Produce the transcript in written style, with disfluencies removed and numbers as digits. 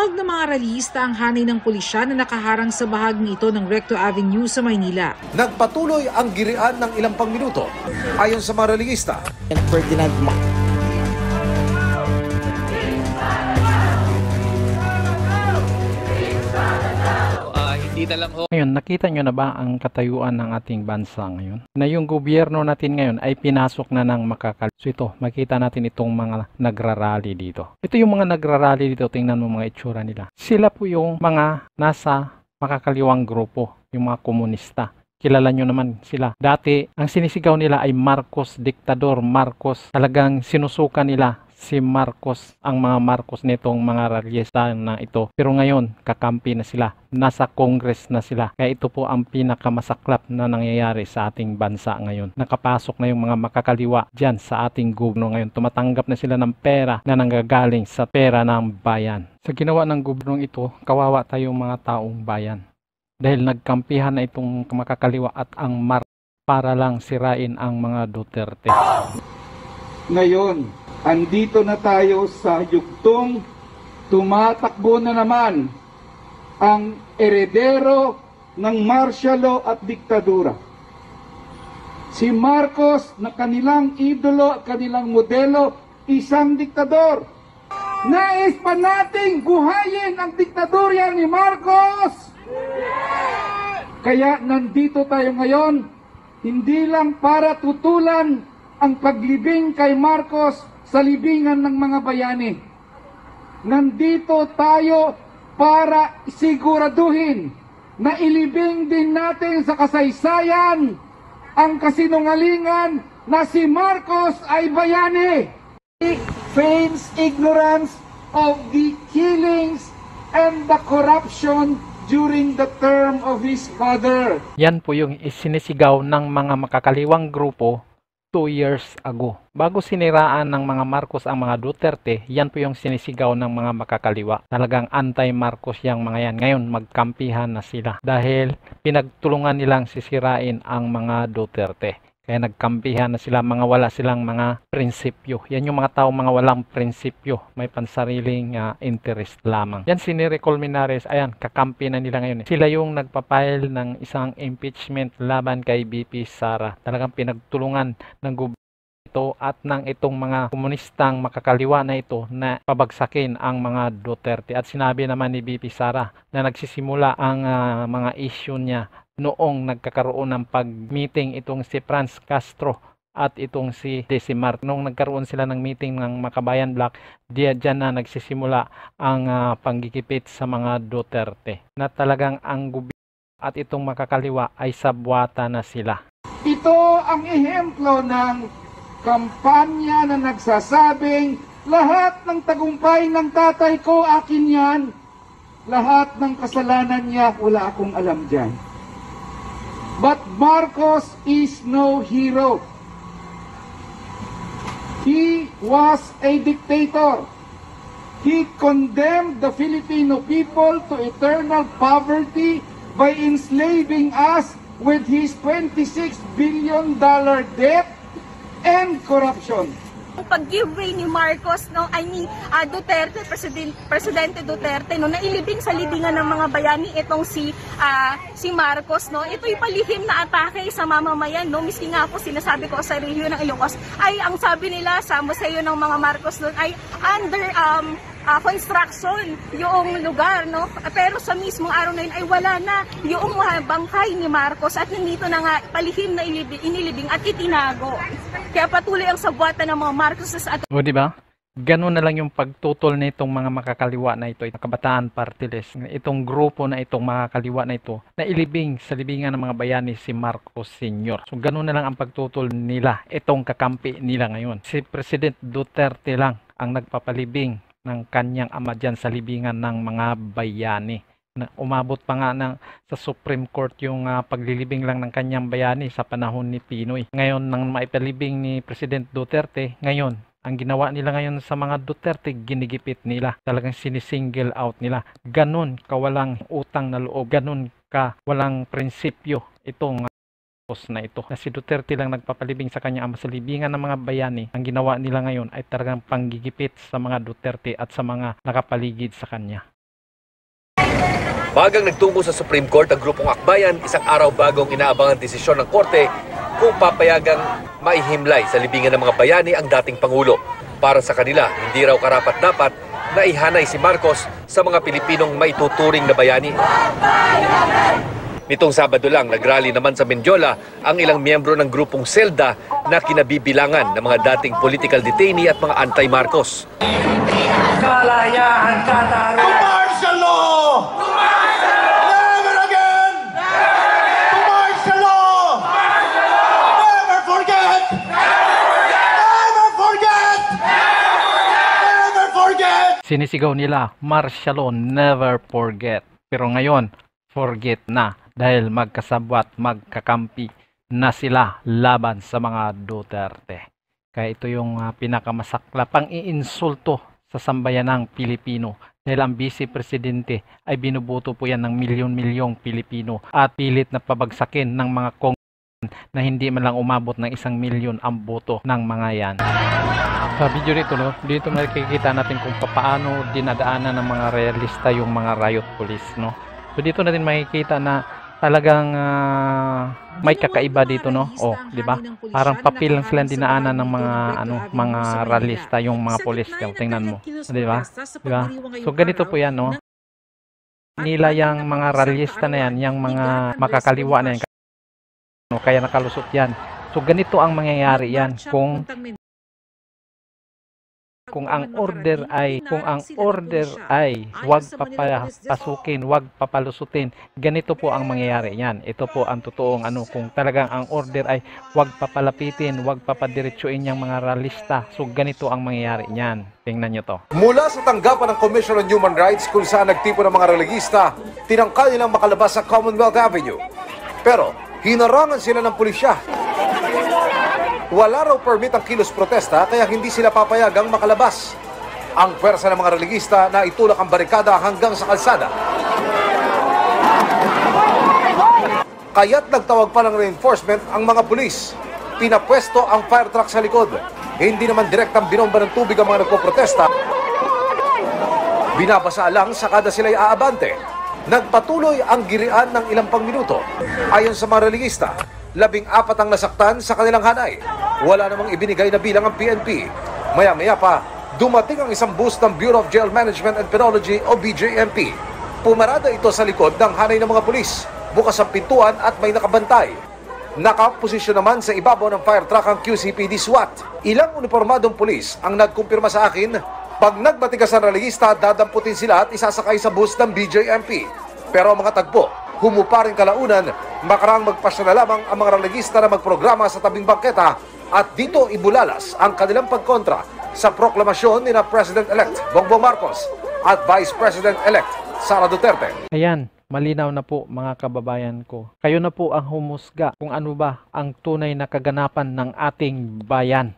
Tinawag ng mga rallyista ang hanay ng pulisya na nakaharang sa bahaging ito ng Recto Avenue sa Maynila. Nagpatuloy ang girian ng ilang pang minuto. Ayon sa mga rallyista, Ferdinand Hindi na lang ho. Ngayon, nakita nyo na ba ang katayuan ng ating bansa ngayon? Na yung gobyerno natin ngayon ay pinasok na ng makakaliwa. So ito, makita natin itong mga nagrarally dito. Ito yung mga nagrarally dito, tingnan mo mga itsura nila. Sila po yung mga nasa makakaliwang grupo, yung mga komunista. Kilala nyo naman sila. Dati, ang sinisigaw nila ay Marcos, diktador, Marcos. Talagang sinusuka nila si Marcos, ang mga Marcos nitong mga rallyista na ito. Pero ngayon, kakampi na sila. Nasa Congress na sila. Kaya ito po ang pinakamasaklap na nangyayari sa ating bansa ngayon. Nakapasok na yung mga makakaliwa dyan sa ating gobyerno ngayon. Tumatanggap na sila ng pera na nanggagaling sa pera ng bayan. Sa ginawa ng gobyerno ito, kawawa tayong mga taong bayan. Dahil nagkampihan na itong makakaliwa at ang para lang sirain ang mga Duterte. Ngayon, andito na tayo sa yugtong tumatakbo na naman ang eredero ng martial law at diktadura. Si Marcos na kanilang idolo at kanilang modelo, isang diktador. Nais pa nating buhayin ang diktadurya ni Marcos! Kaya nandito tayo ngayon, hindi lang para tutulan ang paglibing kay Marcos sa libingan ng mga bayani. Nandito tayo para siguraduhin na ilibing din natin sa kasaysayan ang kasinungalingan na si Marcos ay bayani. He feigns ignorance of the killings and the corruption during the term of his father. Yan po yung isinisigaw ng mga makakaliwang grupo 2 years ago. Bago siniraan ng mga Marcos ang mga Duterte, yan po yung sinisigaw ng mga makakaliwa. Talagang anti-Marcos yung mga yan. Ngayon, magkampihan na sila dahil pinagtulungan nilang sisirain ang mga Duterte. Kaya nagkampihan na sila, mga wala silang mga prinsipyo. Yan yung mga tao, mga walang prinsipyo. May pansariling interest lamang. Yan si Nery Colmenares, ayan, kakampi na nila ngayon. Sila yung nagpapile ng isang impeachment laban kay BP Sara. Talagang pinagtulungan ng gobyerno ito at ng itong mga komunistang makakaliwa na ito na pabagsakin ang mga Duterte. At sinabi naman ni BP Sara na nagsisimula ang mga issue niya noong nagkakaroon ng pag-meeting itong si Franz Castro at itong si Decimar. Noong nagkaroon sila ng meeting ng Makabayan Bloc, diyan na nagsisimula ang panggigipit sa mga Duterte. Na talagang ang gobyerno at itong makakaliwa ay sabwata na sila. Ito ang ehemplo ng kampanya na nagsasabing lahat ng tagumpay ng tatay ko akin yan. Lahat ng kasalanan niya, wala akong alam dyan. But Marcos is no hero. He was a dictator. He condemned the Filipino people to eternal poverty by enslaving us with his $26 billion debt and corruption. Ang pag-giveaway ni Marcos, no, Duterte, Presidente Duterte, no, nailibing sa libingan ng mga bayani itong si Marcos, no. Ito'y palihim na atake sa mamamayan, no. Miski nga po sinasabi ko sa review ng Ilocos, ay ang sabi nila sa museo ng mga Marcos doon ay under construction yung lugar, no. Pero sa mismong araw na yun ay wala na yung bangkay ni Marcos at nandito na nga palihim na inilibing at itinago. Kaya patuloy ang sabwatan ng mga Marcos at O diba? Ganun na lang yung pagtutol nitong mga makakaliwa na ito, Kabataan Party List. Itong grupo na itong makakaliwa na ito, na ilibing sa libingan ng mga bayani si Marcos Sr. So ganun na lang ang pagtutol nila, itong kakampi nila ngayon. Si President Duterte lang ang nagpapalibing ng kanyang ama dyan sa libingan ng mga bayani. Na umabot pa nga sa Supreme Court yung paglilibing lang ng kanyang bayani sa panahon ni Pinoy. Ngayon, nang maipalibing ni President Duterte, ngayon, ang ginawa nila ngayon sa mga Duterte, ginigipit nila. Talagang sinisingle out nila. Ganon kawalang utang na loob. Ganon ka walang prinsipyo itong na ito. Na si Duterte lang nagpapalibing sa kanya ama sa libingan ng mga bayani. Ang ginawa nila ngayon ay talagang panggigipit sa mga Duterte at sa mga nakapaligid sa kanya. Bagang nagtungo sa Supreme Court ang grupong Akbayan isang araw bago ang inaabangan desisyon ng Korte kung papayagang maihimlay sa libingan ng mga bayani ang dating Pangulo. Para sa kanila, hindi raw karapat-dapat na ihanay si Marcos sa mga Pilipinong maituturing na bayani. Nitong Sabado lang, nagrally naman sa Mendiola ang ilang miyembro ng grupong Selda na kinabibilangan ng mga dating political detainee at mga anti-Marcos. Kalayaan katarungan! To martial law! To martial law! Never again! To martial law! Never forget! Never forget! Never forget! Sinisigaw nila, martial law, never forget. Pero ngayon, forget na dahil magkasabwat, magkakampi na sila laban sa mga Duterte. Kaya ito yung pinakamasaklap pang iinsulto sa sambayanang Pilipino dahil ang Vice Presidente ay binuboto po yan ng milyon-milyong Pilipino at pilit na pabagsakin ng mga congressman na hindi man lang umabot ng 1 milyon ang boto ng mga yan. Sa video dito, no, dito makikita natin kung paano dinadaanan ng mga realista yung mga riot police. No? So dito natin makikita na talagang may kakaiba dito, no? Oh, di ba? Parang papel lang sila dinaanan ng mga realista yung mga pulis. Tingnan mo, di ba? Di ba? So ganito po 'yan, no? Nila yang mga realista na yan, yung mga makakaliwa na yan, no? Kaya nakalusot yan. So ganito ang mangyayari yan kung ang order ay wag papasukin, wag papalusutin, ganito po ang mangyayari yan. Ito po ang totoong kung talagang ang order ay wag papalapitin, wag papadiretsuin yung mga realista. So ganito ang mangyayari yan. Tingnan nyo to. Mula sa tanggapan ng Commission on Human Rights kung saan nagtipo ng mga religista, tinangkal nilang makalabas sa Commonwealth Avenue. Pero hinarangan sila ng pulisya. Wala raw permit ang kilos protesta kaya hindi sila papayagang makalabas. Ang pwersa ng mga religista na itulak ang barikada hanggang sa kalsada. Kaya't nagtawag pa ng reinforcement ang mga pulis. Pinapwesto ang fire truck sa likod. Hindi naman direktang binomba ng tubig ang mga nagpoprotesta. Binabasa lang sa kada sila'y aabante. Nagpatuloy ang girian ng ilang pang minuto. Ayon sa mga religista, 14 ang nasaktan sa kanilang hanay. Wala namang ibinigay na bilang ang PNP. Maya-maya pa, dumating ang isang bus ng Bureau of Jail Management and Penology o BJMP. Pumarada ito sa likod ng hanay ng mga pulis. Bukas ang pintuan at may nakabantay. Nakaposisyon naman sa ibabaw ng fire truck ang QCPD SWAT. Ilang uniformadong pulis ang nagkumpirma sa akin, pag nagbatigas ang religista, dadamputin sila at isasakay sa bus ng BJMP. Pero ang mga tagpo, humupa rin kalaunan, makarang magpasya na lamang ang mga religista na magprograma sa tabing bangketa at dito ibulalas ang kanilang pagkontra sa proklamasyon ni na President-elect Bongbong Marcos at Vice President-elect Sara Duterte. Ayan, malinaw na po mga kababayan ko. Kayo na po ang humusga kung ano ba ang tunay na kaganapan ng ating bayan.